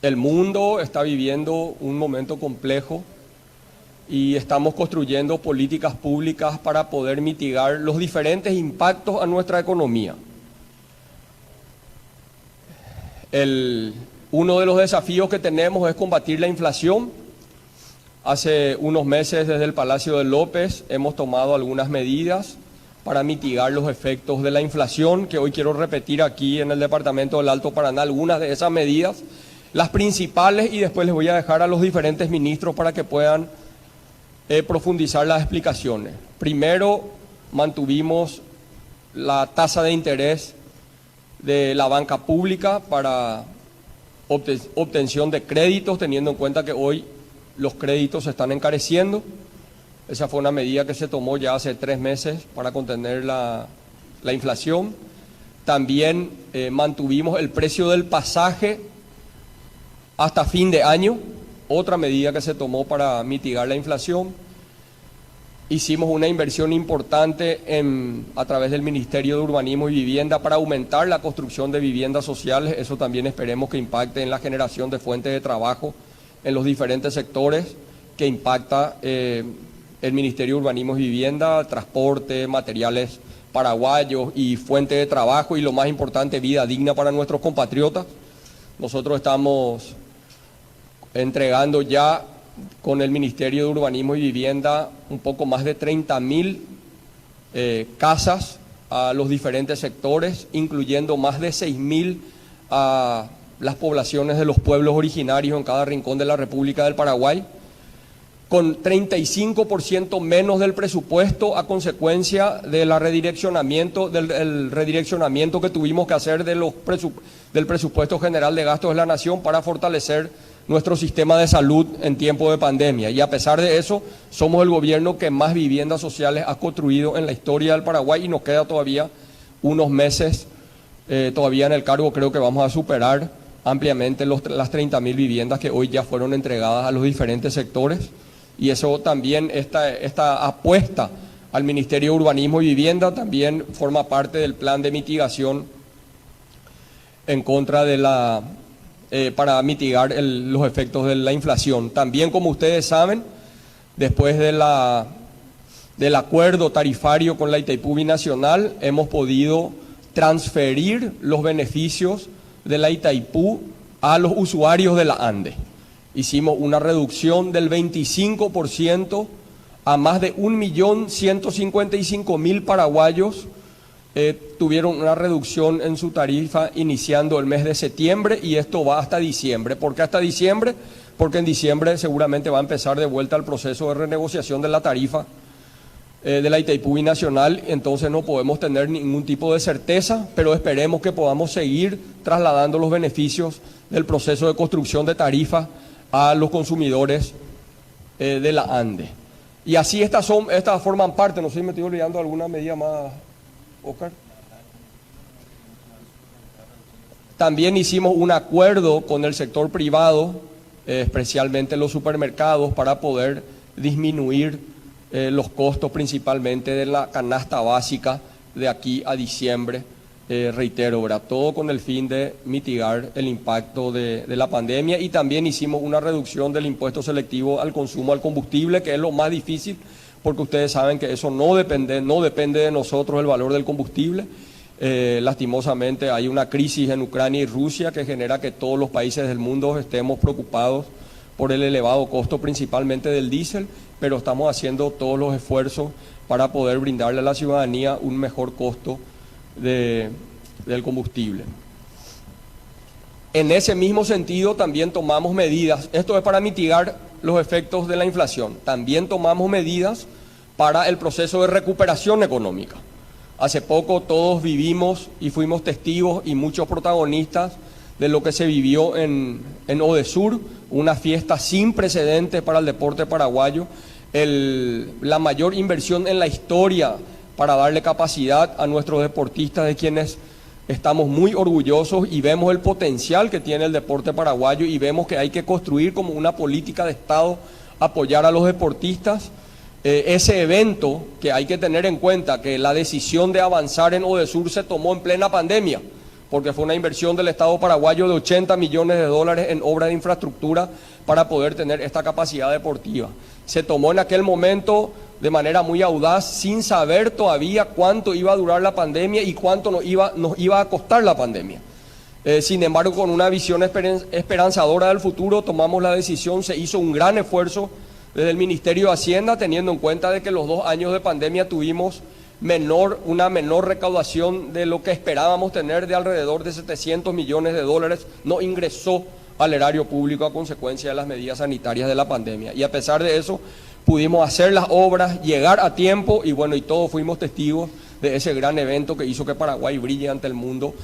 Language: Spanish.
El mundo está viviendo un momento complejo y estamos construyendo políticas públicas para poder mitigar los diferentes impactos a nuestra economía. Uno de los desafíos que tenemos es combatir la inflación. Hace unos meses desde el Palacio de López hemos tomado algunas medidas para mitigar los efectos de la inflación, que hoy quiero repetir aquí en el Departamento del Alto Paraná algunas de esas medidas, las principales, y después les voy a dejar a los diferentes ministros para que puedan profundizar las explicaciones. Primero, mantuvimos la tasa de interés de la banca pública para obtención de créditos, teniendo en cuenta que hoy los créditos se están encareciendo. Esa fue una medida que se tomó ya hace 3 meses para contener la inflación. También mantuvimos el precio del pasaje hasta fin de año, otra medida que se tomó para mitigar la inflación. Hicimos una inversión importante a través del Ministerio de Urbanismo y Vivienda para aumentar la construcción de viviendas sociales. Eso también esperemos que impacte en la generación de fuentes de trabajo en los diferentes sectores que impacta el Ministerio de Urbanismo y Vivienda, transporte, materiales paraguayos y fuente de trabajo, y lo más importante, vida digna para nuestros compatriotas. Nosotros estamos entregando ya con el Ministerio de Urbanismo y Vivienda un poco más de 30.000 casas a los diferentes sectores, incluyendo más de 6.000 a las poblaciones de los pueblos originarios en cada rincón de la República del Paraguay, con 35% menos del presupuesto a consecuencia de del redireccionamiento que tuvimos que hacer del presupuesto general de gastos de la Nación para fortalecer nuestro sistema de salud en tiempo de pandemia. Y a pesar de eso, somos el gobierno que más viviendas sociales ha construido en la historia del Paraguay, y nos queda todavía unos meses todavía en el cargo. Creo que vamos a superar ampliamente las 30.000 viviendas que hoy ya fueron entregadas a los diferentes sectores. Y eso también, esta apuesta al Ministerio de Urbanismo y Vivienda también forma parte del plan de mitigación en contra de para mitigar los efectos de la inflación. También, como ustedes saben, después del acuerdo tarifario con la Itaipú Binacional, hemos podido transferir los beneficios de la Itaipú a los usuarios de la ANDE. Hicimos una reducción del 25% a más de 1.155.000 paraguayos. Tuvieron una reducción en su tarifa iniciando el mes de septiembre, y esto va hasta diciembre. ¿Por qué hasta diciembre? Porque en diciembre seguramente va a empezar de vuelta el proceso de renegociación de la tarifa de la Itaipú Binacional. Entonces no podemos tener ningún tipo de certeza, pero esperemos que podamos seguir trasladando los beneficios del proceso de construcción de tarifa a los consumidores de la ANDE. Y así estas forman parte. No sé si me estoy olvidando alguna medida más, Oscar. También hicimos un acuerdo con el sector privado, especialmente los supermercados, para poder disminuir los costos principalmente de la canasta básica de aquí a diciembre. Reitero, ¿verdad? Todo con el fin de mitigar el impacto de la pandemia. Y también hicimos una reducción del impuesto selectivo al consumo al combustible, que es lo más difícil, porque ustedes saben que eso no depende de nosotros, el valor del combustible. Lastimosamente hay una crisis en Ucrania y Rusia que genera que todos los países del mundo estemos preocupados por el elevado costo, principalmente del diésel, pero estamos haciendo todos los esfuerzos para poder brindarle a la ciudadanía un mejor costo del combustible. En ese mismo sentido también tomamos medidas, esto es para mitigar los efectos de la inflación, también tomamos medidas para el proceso de recuperación económica. Hace poco todos vivimos y fuimos testigos y muchos protagonistas de lo que se vivió en Odesur, una fiesta sin precedentes para el deporte paraguayo, la mayor inversión en la historia para darle capacidad a nuestros deportistas, de quienes estamos muy orgullosos, y vemos el potencial que tiene el deporte paraguayo, y vemos que hay que construir como una política de Estado, apoyar a los deportistas. Ese evento, que hay que tener en cuenta que la decisión de avanzar en Odesur se tomó en plena pandemia, porque fue una inversión del Estado paraguayo de 80 millones de dólares en obras de infraestructura para poder tener esta capacidad deportiva. Se tomó en aquel momento de manera muy audaz, sin saber todavía cuánto iba a durar la pandemia y cuánto nos iba a costar la pandemia. Sin embargo, con una visión esperanzadora del futuro, tomamos la decisión, se hizo un gran esfuerzo desde el Ministerio de Hacienda, teniendo en cuenta de que los 2 años de pandemia tuvimos una menor recaudación de lo que esperábamos tener, de alrededor de 700 millones de dólares, no ingresó al erario público a consecuencia de las medidas sanitarias de la pandemia. Y a pesar de eso, pudimos hacer las obras, llegar a tiempo y bueno, y todos fuimos testigos de ese gran evento que hizo que Paraguay brille ante el mundo